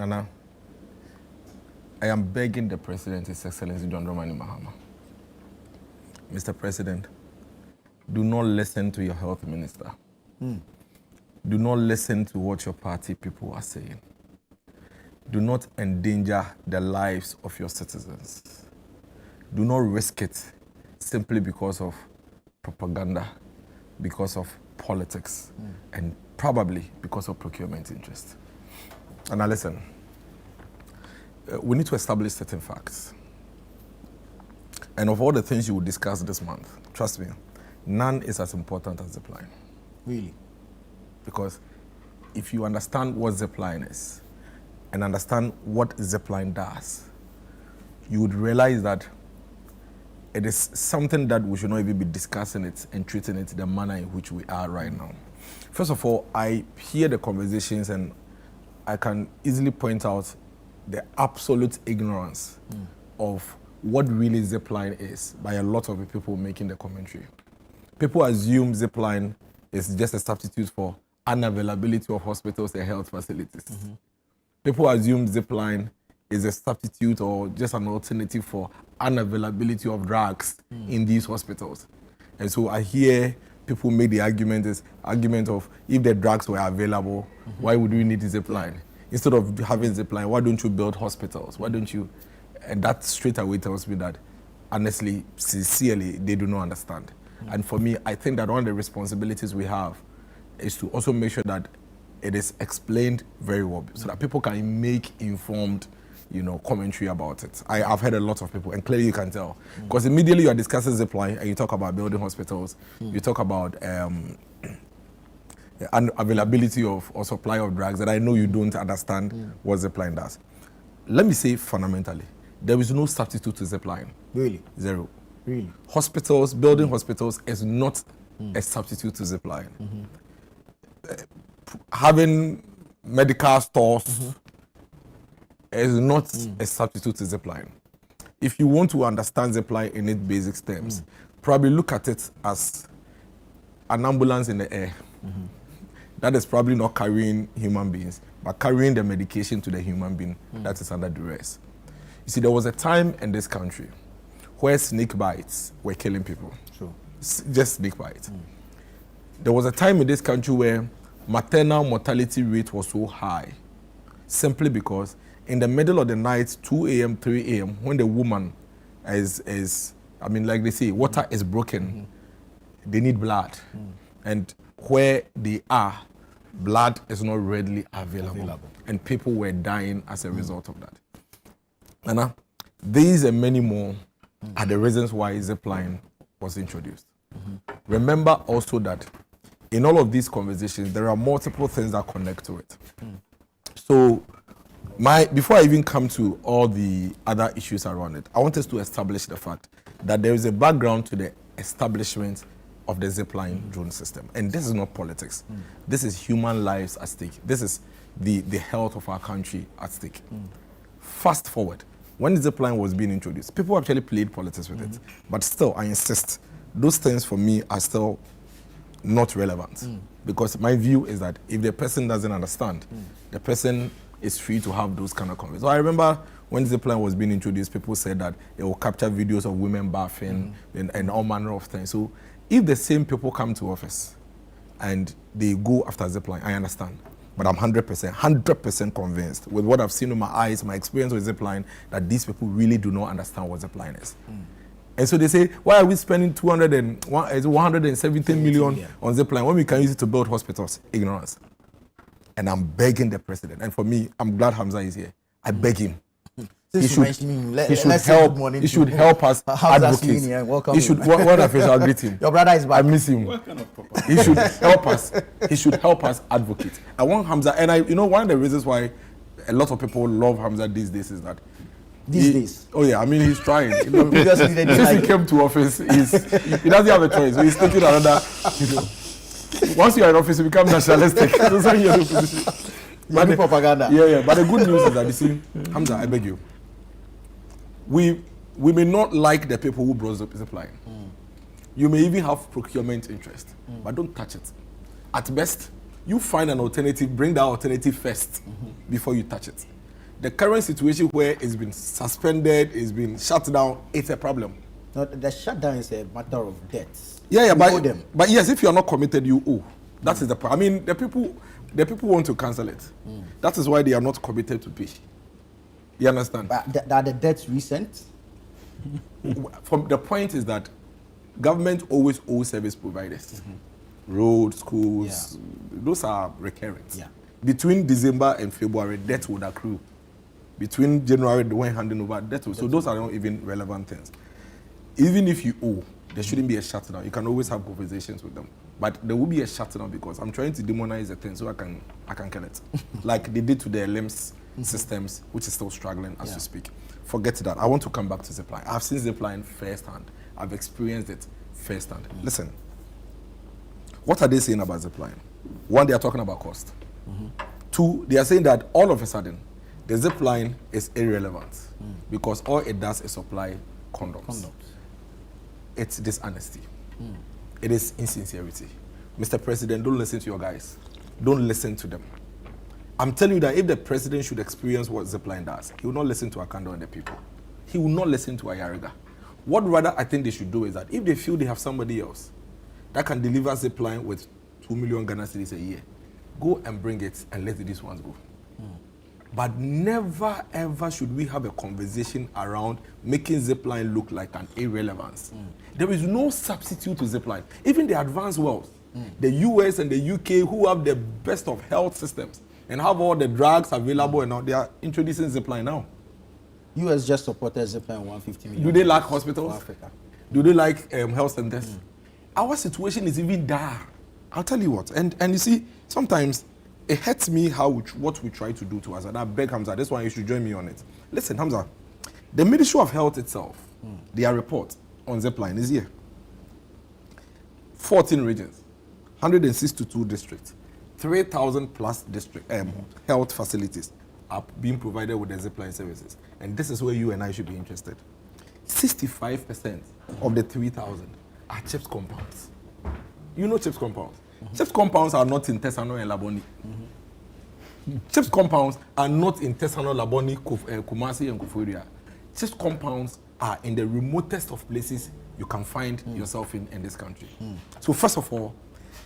Nana, I am begging the President, His Excellency John Dramani Mahama. Mr. President, do not listen to your health minister. Do not listen to what your party people are saying. Do not endanger the lives of your citizens. Do not risk it simply because of propaganda, because of politics, and probably because of procurement interest. And now listen, we need to establish certain facts. And of all the things you will discuss this month, trust me, none is as important as Zipline. Really? Because if you understand what Zipline is and understand what Zipline does, you would realize that it is something that we should not even be discussing it and treating it the manner in which we are right now. First of all, I hear the conversations and I can easily point out the absolute ignorance of what really Zipline is by a lot of the people making the commentary. People assume Zipline is just a substitute for unavailability of hospitals and health facilities. People assume Zipline is a substitute or just an alternative for unavailability of drugs in these hospitals. And so I hear people make the argument of if the drugs were available, why would we need Zipline? Instead of having Zipline, why don't you build hospitals? Why don't you? And that straight away tells me that, honestly, sincerely, they do not understand. And for me, I think that one of the responsibilities we have is to also make sure that it is explained very well so that people can make informed, commentary about it. I've heard a lot of people, and clearly you can tell. Because immediately you are discussing Zipline and you talk about building hospitals, you talk about availability of or supply of drugs that I know you don't understand what Zipline does. Let me say fundamentally, there is no substitute to Zipline. Really? Zero. Really? Hospitals, building hospitals is not a substitute to Zipline. Having medical stores is not a substitute to Zipline. If you want to understand Zipline in its basic terms, probably look at it as an ambulance in the air. That is probably not carrying human beings, but carrying the medication to the human being that is under duress. You see, there was a time in this country where snake bites were killing people. Sure. Just snake bites. There was a time in this country where maternal mortality rate was so high, simply because in the middle of the night, 2 a.m., 3 a.m., when the woman is like they say, water is broken, they need blood. And where they are, blood is not readily available. And people were dying as a result of that. And these and many more are the reasons why Zipline was introduced. Remember also that in all of these conversations, there are multiple things that connect to it. So before I even come to all the other issues around it, I want us to establish the fact that there is a background to the establishment of the Zipline drone system. And this is not politics. This is human lives at stake. This is the health of our country at stake. Fast forward, when Zipline was being introduced, people actually played politics with it. But still, I insist, those things for me are still not relevant. Because my view is that if the person doesn't understand, the person is free to have those kind of conversations. So I remember when Zipline was being introduced, people said that it will capture videos of women bathing and all manner of things. So if the same people come to office and they go after Zipline, I understand. But I'm 100% convinced with what I've seen with my eyes, my experience with Zipline, that these people really do not understand what Zipline is. And so they say, why are we spending 170 million on Zipline when we can use it to build hospitals? Ignorance. And I'm begging the president. And for me, I'm glad Hamza is here. I beg him. He should help us advocate. Welcome. He should what official greeting. Your brother is back. I miss him. What kind of proper? He should help us. He should help us advocate. I want Hamza, and one of the reasons why a lot of people love Hamza these days is that these days. Oh yeah, I mean he's trying. Since he came to office, he doesn't have a choice. So he's taking another. Once you are in office, you become nationalistic. But the propaganda. Yeah. But the good news is that you see, Hamza, I beg you. We may not like the people who brought up Zipline. You may even have procurement interest, but don't touch it. At best, you find an alternative, bring that alternative first before you touch it. The current situation where it's been suspended, it's been shut down, it's a problem. No, the shutdown is a matter of debts. Yeah, You owe them. but yes, if you are not committed, you owe. That is the point. I mean, the people want to cancel it. That is why they are not committed to pay. You understand? But are the debts recent? From the point is that government always owes service providers. Roads, schools, those are recurrent. Yeah. Between December and February, debt would accrue. Between January, when handing over, debt would. So those are not even relevant things. Even if you owe, there shouldn't be a shutdown. You can always have conversations with them. But there will be a shutdown because I'm trying to demonize the thing so I can kill it. Like they did to the LIMS systems, which is still struggling as we speak. Forget that. I want to come back to Zipline. I've seen Zipline firsthand. I've experienced it firsthand. Listen, what are they saying about Zipline? One, they are talking about cost. Two, they are saying that all of a sudden, the Zipline is irrelevant because all it does is supply condoms. It's dishonesty. It is insincerity. Mr. President, don't listen to your guys. Don't listen to them. I'm telling you that if the president should experience what Zipline does, he will not listen to Akando and the people. He will not listen to Ayariga. What rather I think they should do is that if they feel they have somebody else that can deliver Zipline with 2 million Ghana cedis a year, go and bring it and let these ones go. But never ever should we have a conversation around making Zipline look like an irrelevance. There is no substitute to Zipline. Even the advanced world, the US and the UK, who have the best of health systems and have all the drugs available and all, they are introducing Zipline now. US just supported Zipline 150 million. Do they like hospitals? For Africa. Do they like health centers? Our situation is even dire. I'll tell you what. And you see, sometimes it hurts me what we try to do to us. And I beg Hamza, this one you should join me on it. Listen, Hamza, the Ministry of Health itself, their report on Zipline is here. 14 regions, 162 districts, 3,000 plus district health facilities are being provided with the Zipline services. And this is where you and I should be interested. 65% of the 3,000 are CHIPS compounds. You know CHIPS compounds? CHIPS compounds are not in Tesano and Laboni. CHIPS compounds are not in Tesano, Laboni, Kumasi, and Kufuria. CHIPS compounds are in the remotest of places you can find yourself in this country. So first of all,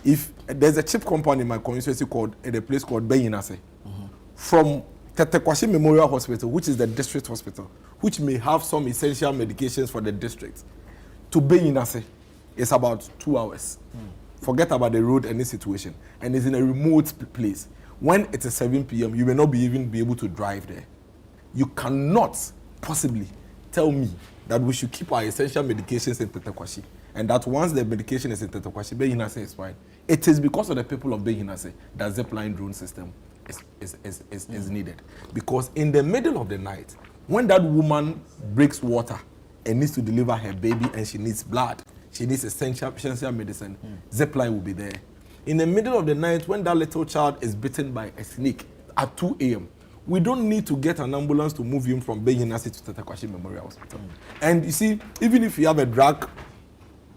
if there's a CHIPS compound in my constituency called a place called Beyinase, from Tetekwashi Memorial Hospital, which is the district hospital, which may have some essential medications for the district, to Beyinase, it's about 2 hours. Forget about the road and the situation. And it's in a remote place. When it is 7 p.m., you may not even be able to drive there. You cannot possibly tell me that we should keep our essential medications in Tetekwashi, and that once the medication is in Tetekwashi, Beyinase is fine. It is because of the people of Beyinase that Zipline drone system is needed. Because in the middle of the night, when that woman breaks water and needs to deliver her baby and she needs blood, she needs essential medicine, Zipline will be there. In the middle of the night, when that little child is bitten by a snake at 2 a.m., we don't need to get an ambulance to move him from Beyinase to Tetekwashi Memorial Hospital. And you see, even if you have a drug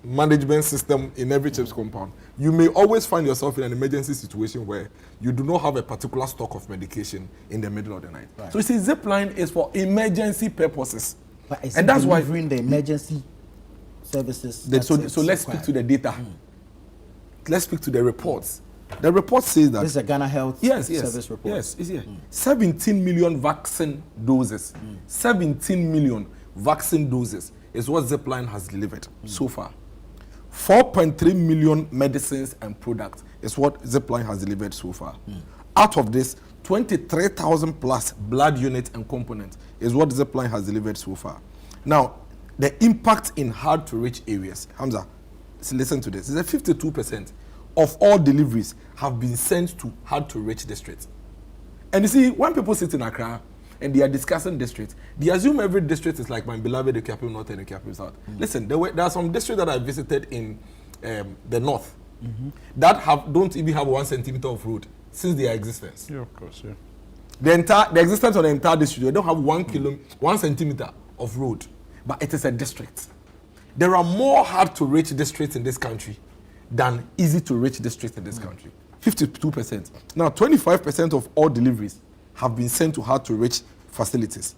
management system in every CHIPS compound, you may always find yourself in an emergency situation where you do not have a particular stock of medication in the middle of the night. Right. So you see, Zipline is for emergency purposes. But it's and that's why delivering the emergency services. So let's speak to the data. Let's speak to the reports. The report says that this is a Ghana Health Service report. Yes, it's here. 17 million vaccine doses. 17 million vaccine doses is what Zipline has delivered so far. 4.3 million medicines and products is what Zipline has delivered so far. Out of this, 23,000 plus blood units and components is what Zipline has delivered so far. Now, the impact in hard-to-reach areas, Hamza, listen to this, is that 52% of all deliveries have been sent to hard-to-reach districts. And you see, when people sit in Accra and they are discussing districts, they assume every district is like my beloved Ekuapem North and Ekuapem South. Listen, there are some districts that I visited in the north that don't even have 1 centimeter of road since their existence. Yeah, of course, yeah. The existence of the entire district, they don't have 1 centimeter of road, but it is a district. There are more hard-to-reach districts in this country than easy-to-reach districts in this country. 52%. Now, 25% of all deliveries have been sent to hard-to-reach facilities.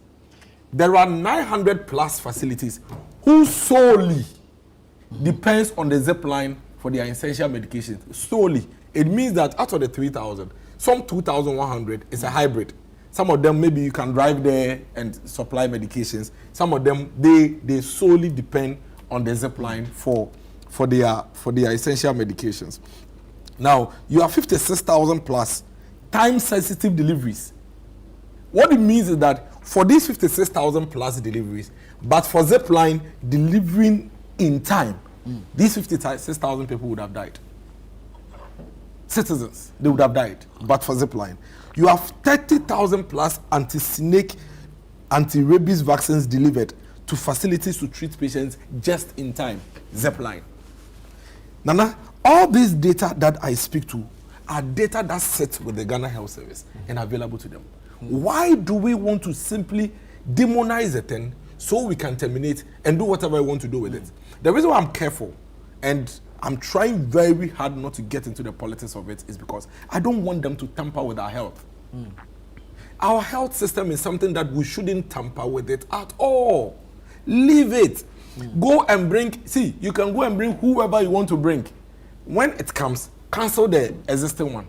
There are 900 plus facilities who solely depends on the Zipline for their essential medications. Solely. It means that out of the 3,000, some 2,100 is a hybrid. Some of them maybe you can drive there and supply medications. Some of them they solely depend on the Zipline for their essential medications. Now you have 56,000 plus time-sensitive deliveries. What it means is that for these 56,000 plus deliveries, but for Zipline delivering in time, these 56,000 people would have died. Citizens, they would have died, but for Zipline. You have 30,000 plus anti-snake, anti-rabies vaccines delivered to facilities to treat patients just in time. Zipline. Nana, all these data that I speak to are data that sit with the Ghana Health Service and available to them. Why do we want to simply demonize a thing so we can terminate and do whatever we want to do with it? The reason why I'm careful and I'm trying very hard not to get into the politics of it is because I don't want them to tamper with our health. Our health system is something that we shouldn't tamper with it at all. Leave it. Go and bring, see, you can go and bring whoever you want to bring. When it comes, cancel the existing one.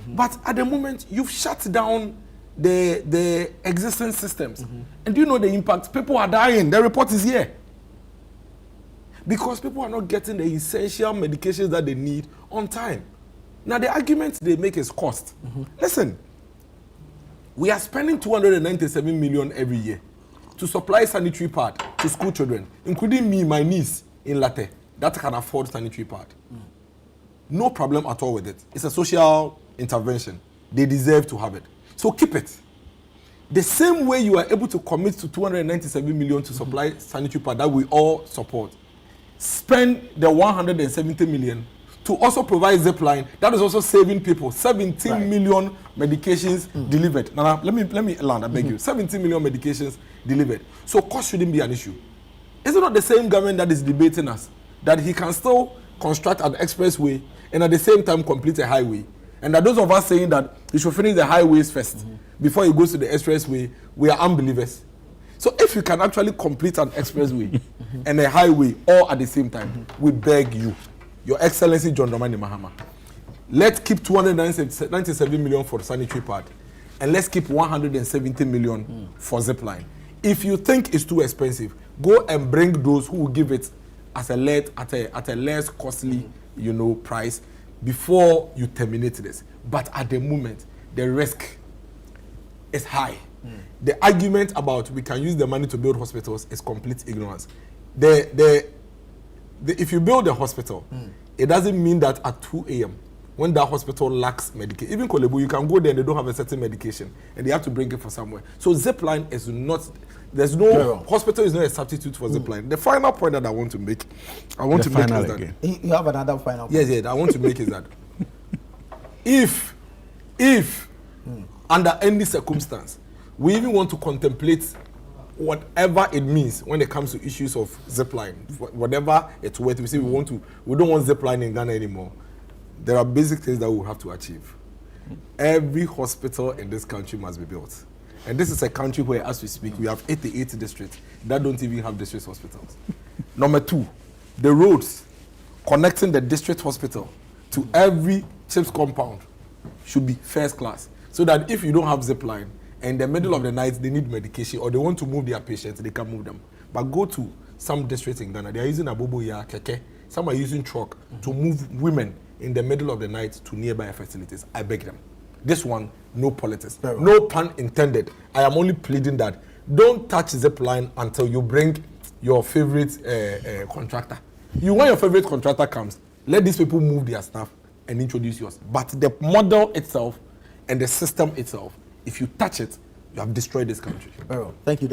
But at the moment, you've shut down the existing systems. And do you know the impact? People are dying. The report is here. Because people are not getting the essential medications that they need on time. Now, the argument they make is cost. Listen, we are spending 297 million every year to supply sanitary pad to school children, including me, my niece in Latte, that can afford sanitary pad. No problem at all with it. It's a social intervention. They deserve to have it. So keep it. The same way you are able to commit to 297 million to supply sanitary pad that we all support, spend the 170 million to also provide Zipline. That is also saving people 17 million medications delivered. Now, let me land, I beg you. 17 million medications delivered. So cost shouldn't be an issue. Is it not the same government that is debating us that he can still construct an expressway and at the same time complete a highway? And that those of us saying that he should finish the highways first before he goes to the expressway, we are unbelievers. So if you can actually complete an expressway and a highway all at the same time, we beg you, Your Excellency John Dramani Mahama, let's keep 297 million for sanitary pad and let's keep 170 million for Zipline. If you think it's too expensive, go and bring those who will give it as a at a less costly, price before you terminate this. But at the moment, the risk is high. The argument about we can use the money to build hospitals is complete ignorance. If you build a hospital, it doesn't mean that at 2 a.m. when that hospital lacks medication, even Kolebu, you can go there and they don't have a certain medication and they have to bring it from somewhere. So Zipline is not, there's no, hospital is not a substitute for Zipline. The final point that I want to make, is that, you have another final point. Yes, I want to make is that if under any circumstance, we even want to contemplate whatever it means when it comes to issues of Zipline, whatever it's worth. We say we don't want Zipline in Ghana anymore. There are basic things that we have to achieve. Every hospital in this country must be built. And this is a country where, as we speak, we have 88 districts that don't even have district hospitals. Number 2, the roads connecting the district hospital to every CHIPS compound should be first class. So that if you don't have Zipline, and in the middle of the night they need medication or they want to move their patients, they can move them. But go to some districts in Ghana, they are using Aboboya, Keke, some are using truck to move women in the middle of the night to nearby facilities. I beg them. This one, no politics. No pun intended. I am only pleading that don't touch Zipline until you bring your favorite contractor. When your favorite contractor comes, let these people move their stuff and introduce yours. But the model itself and the system itself, if you touch it, you have destroyed this country. Thank you.